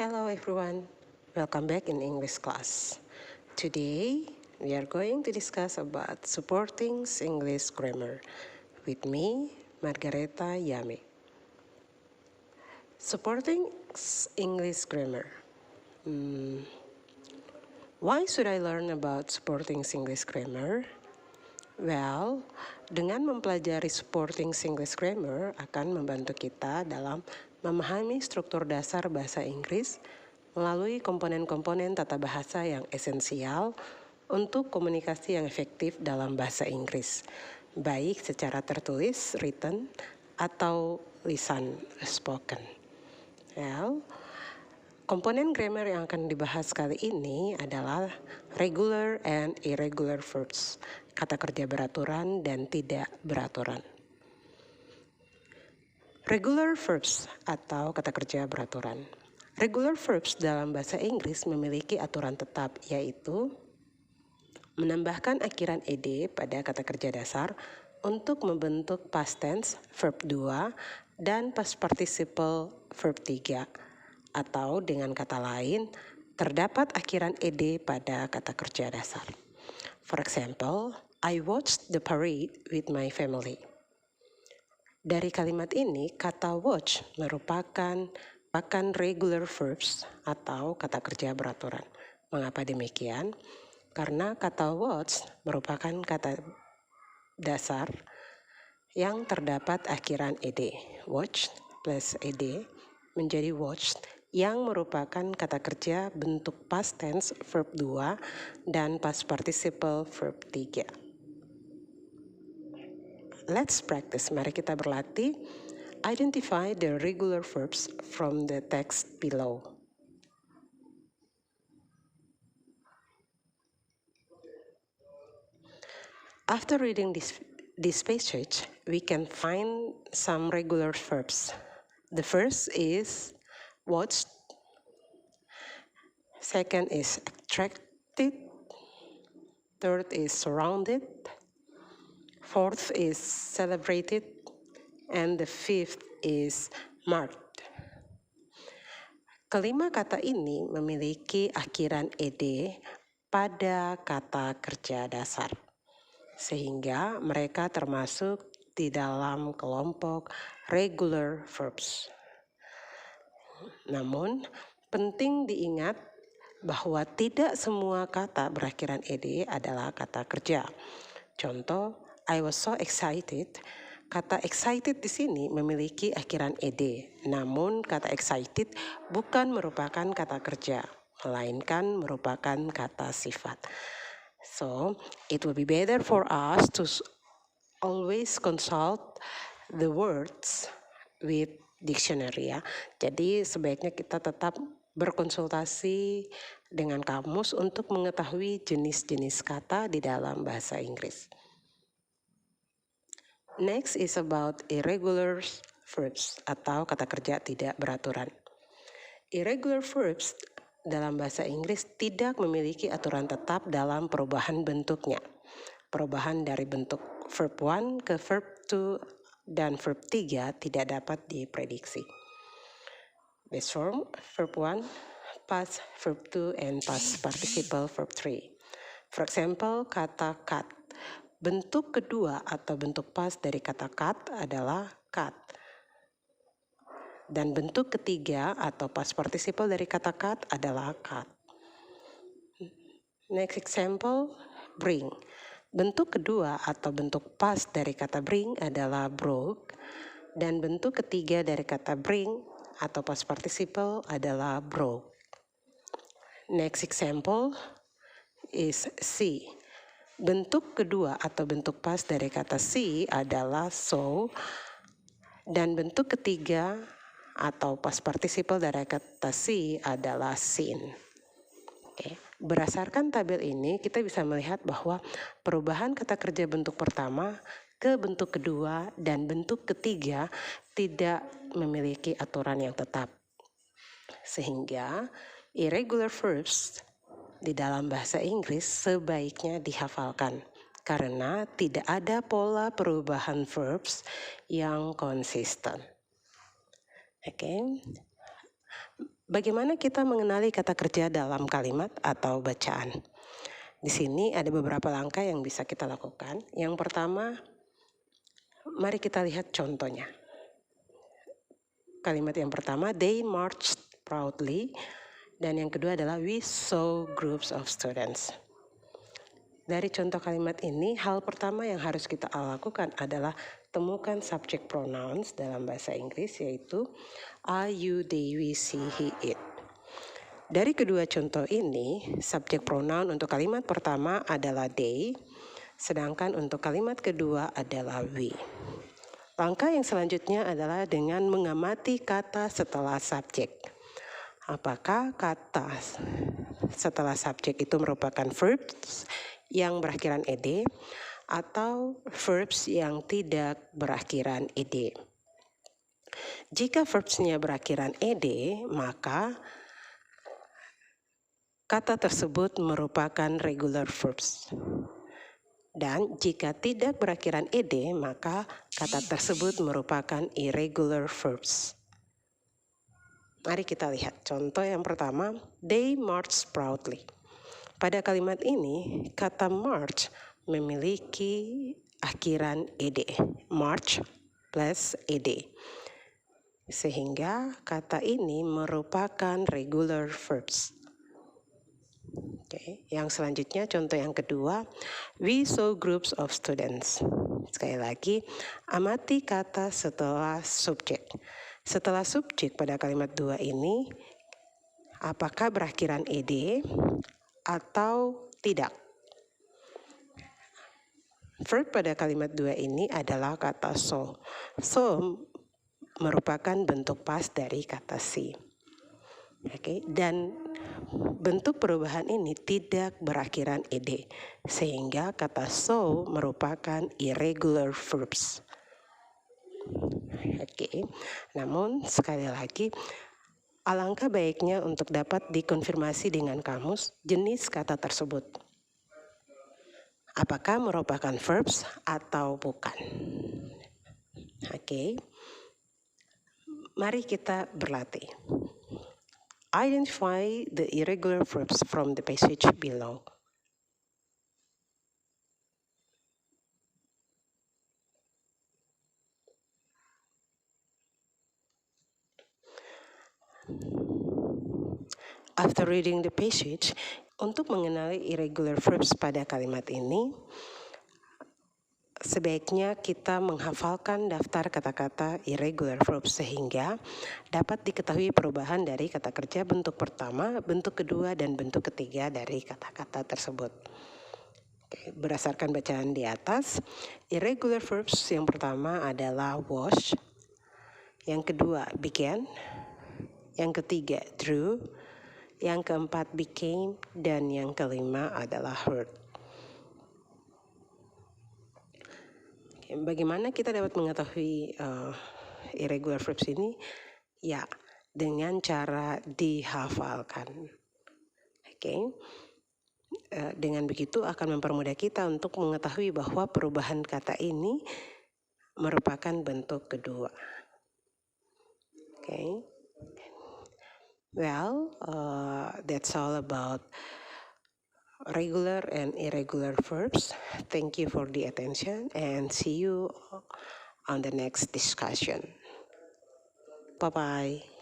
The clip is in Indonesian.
Hello everyone, welcome back in English class. Today we are going to discuss about supporting English grammar with me, Margareta Yame. Supporting English grammar. Why should I learn about supporting English grammar? Well, dengan mempelajari supporting English grammar akan membantu kita dalam memahami struktur dasar bahasa Inggris melalui komponen-komponen tata bahasa yang esensial untuk komunikasi yang efektif dalam bahasa Inggris, baik secara tertulis, written, atau lisan, spoken. Well, komponen grammar yang akan dibahas kali ini adalah regular and irregular verbs, kata kerja beraturan dan tidak beraturan. Regular verbs atau kata kerja beraturan. Regular verbs dalam bahasa Inggris memiliki aturan tetap, yaitu menambahkan akhiran ed pada kata kerja dasar untuk membentuk past tense verb 2 dan past participle verb 3. Atau dengan kata lain, terdapat akhiran ed pada kata kerja dasar. For example, I watched the parade with my family. Dari kalimat ini, kata watch merupakan regular verbs atau kata kerja beraturan. Mengapa demikian? Karena kata watch merupakan kata dasar yang terdapat akhiran ed. Watch plus ed menjadi watched, yang merupakan kata kerja bentuk past tense verb 2 dan past participle verb 3. Let's practice. Mari kita berlatih. Identify the regular verbs from the text below. After reading this passage, we can find some regular verbs. The first is watched. Second is attracted. Third is surrounded. Fourth is celebrated. And the fifth is marked. Kelima kata ini memiliki akhiran ed pada kata kerja dasar, sehingga mereka termasuk di dalam kelompok regular verbs. Namun, penting diingat bahwa tidak semua kata berakhiran ed adalah kata kerja. Contoh, I was so excited. Kata excited di sini memiliki akhiran ed, namun kata excited bukan merupakan kata kerja, melainkan merupakan kata sifat. So, it will be better for us to always consult the words with dictionary ya. Jadi sebaiknya kita tetap berkonsultasi dengan kamus untuk mengetahui jenis-jenis kata di dalam bahasa Inggris. Next is about irregular verbs atau kata kerja tidak beraturan. Irregular verbs dalam bahasa Inggris tidak memiliki aturan tetap dalam perubahan bentuknya. Perubahan dari bentuk verb 1 ke verb 2 dan verb 3 tidak dapat diprediksi. Base form, verb 1, past verb 2, and past participle verb 3. For example, kata cut. Bentuk kedua atau bentuk past dari kata cut adalah cut. Dan bentuk ketiga atau past participle dari kata cut adalah cut. Next example, bring. Bentuk kedua atau bentuk past dari kata bring adalah broke, dan bentuk ketiga dari kata bring atau past participle adalah broke. Next example is see. Bentuk kedua atau bentuk past dari kata see adalah saw, dan bentuk ketiga atau past participle dari kata see adalah seen. Okay. Berdasarkan tabel ini, kita bisa melihat bahwa perubahan kata kerja bentuk pertama ke bentuk kedua dan bentuk ketiga tidak memiliki aturan yang tetap. Sehingga irregular verbs di dalam bahasa Inggris sebaiknya dihafalkan karena tidak ada pola perubahan verbs yang konsisten. Okay. Bagaimana kita mengenali kata kerja dalam kalimat atau bacaan? Di sini ada beberapa langkah yang bisa kita lakukan. Yang pertama, mari kita lihat contohnya. Kalimat yang pertama, they marched proudly. Dan yang kedua adalah we saw groups of students. Dari contoh kalimat ini, hal pertama yang harus kita lakukan adalah temukan subject pronouns dalam bahasa Inggris, yaitu I, you, they, we, she, he, it. Dari kedua contoh ini, subject pronoun untuk kalimat pertama adalah they, sedangkan untuk kalimat kedua adalah we. Langkah yang selanjutnya adalah dengan mengamati kata setelah subjek. Apakah kata setelah subjek itu merupakan verbs yang berakhiran ed atau verbs yang tidak berakhiran ed? Jika verbsnya berakhiran ed, maka kata tersebut merupakan regular verbs. Dan jika tidak berakhiran ed, maka kata tersebut merupakan irregular verbs. Mari kita lihat contoh yang pertama, they marched proudly. Pada kalimat ini, kata march memiliki akhiran ed, march plus ed. Sehingga kata ini merupakan regular verbs. Oke. Yang selanjutnya contoh yang kedua, we saw groups of students. Sekali lagi, amati kata setelah subjek. Setelah subjek pada kalimat dua ini, apakah berakhiran ed atau tidak? Verb pada kalimat dua ini adalah kata saw. Saw merupakan bentuk past dari kata see. Oke, dan bentuk perubahan ini tidak berakhiran ed, sehingga kata saw merupakan irregular verbs. Oke, namun sekali lagi, alangkah baiknya untuk dapat dikonfirmasi dengan kamus jenis kata tersebut. Apakah merupakan verbs atau bukan? Oke. Mari kita berlatih. Identify the irregular verbs from the passage below. After reading the passage, untuk mengenali irregular verbs pada kalimat ini, sebaiknya kita menghafalkan daftar kata-kata irregular verbs sehingga dapat diketahui perubahan dari kata kerja bentuk pertama, bentuk kedua, dan bentuk ketiga dari kata-kata tersebut. Berdasarkan bacaan di atas, irregular verbs yang pertama adalah was, yang kedua began, yang ketiga drew, yang keempat became, dan yang kelima adalah heard. Bagaimana kita dapat mengetahui irregular verbs ini? Ya, dengan cara dihafalkan. Oke. Dengan begitu akan mempermudah kita untuk mengetahui bahwa perubahan kata ini merupakan bentuk kedua. Okay. Well, that's all about regular and irregular verbs. Thank you for the attention and see you on the next discussion. Bye-bye.